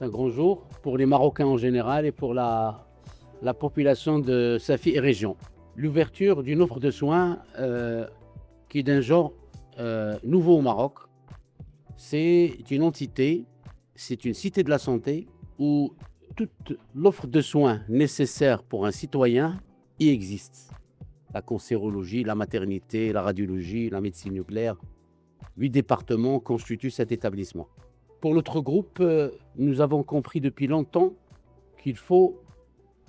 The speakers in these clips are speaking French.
C'est un grand jour pour les Marocains en général et pour la population de Safi et région. L'ouverture d'une offre de soins qui est d'un genre nouveau au Maroc. C'est une entité, c'est une cité de la santé où toute l'offre de soins nécessaire pour un citoyen y existe. La cancérologie, la maternité, la radiologie, la médecine nucléaire. 8 départements constituent cet établissement. Pour notre groupe, nous avons compris depuis longtemps qu'il faut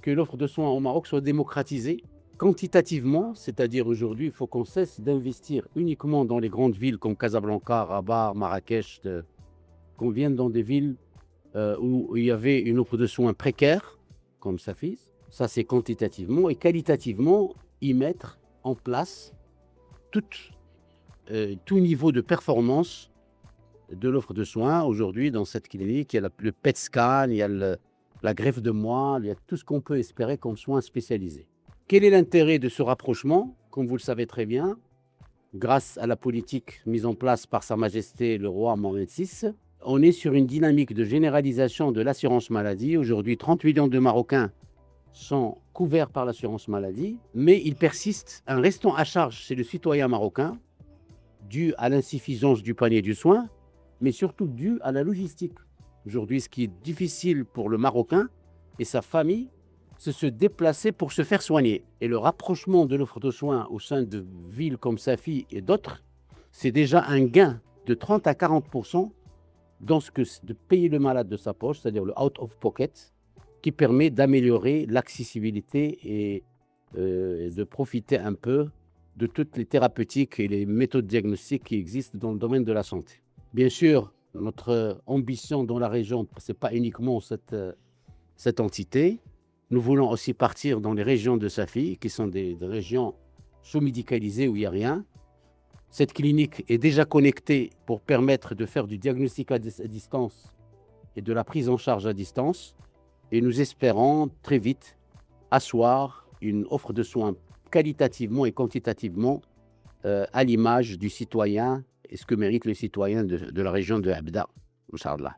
que l'offre de soins au Maroc soit démocratisée quantitativement, c'est-à-dire aujourd'hui, il faut qu'on cesse d'investir uniquement dans les grandes villes comme Casablanca, Rabat, Marrakech, qu'on vienne dans des villes où il y avait une offre de soins précaire, comme Safi. Ça, c'est quantitativement, et qualitativement, y mettre en place tout niveau de performance de l'offre de soins. Aujourd'hui, dans cette clinique, il y a le PET scan, il y a la greffe de moelle, il y a tout ce qu'on peut espérer comme soins spécialisés. Quel est l'intérêt de ce rapprochement? Comme vous le savez très bien, grâce à la politique mise en place par Sa Majesté le roi Mohamed VI, on est sur une dynamique de généralisation de l'assurance maladie. Aujourd'hui, 30 millions de Marocains sont couverts par l'assurance maladie, mais il persiste un restant à charge chez le citoyen marocain dû à l'insuffisance du panier du soin, mais surtout dû à la logistique. Aujourd'hui, ce qui est difficile pour le Marocain et sa famille, c'est se déplacer pour se faire soigner. Et le rapprochement de l'offre de soins au sein de villes comme Safi et d'autres, c'est déjà un gain de 30 à 40% dans ce que de payer le malade de sa poche, c'est-à-dire le out of pocket, qui permet d'améliorer l'accessibilité et de profiter un peu de toutes les thérapeutiques et les méthodes diagnostiques qui existent dans le domaine de la santé. Bien sûr, notre ambition dans la région, ce n'est pas uniquement cette entité. Nous voulons aussi partir dans les régions de Safi, qui sont des régions sous-médicalisées où il n'y a rien. Cette clinique est déjà connectée pour permettre de faire du diagnostic à distance et de la prise en charge à distance. Et nous espérons très vite asseoir une offre de soins qualitativement et quantitativement à l'image du citoyen et ce que mérite le citoyen de la région de Abda, Inch'Allah.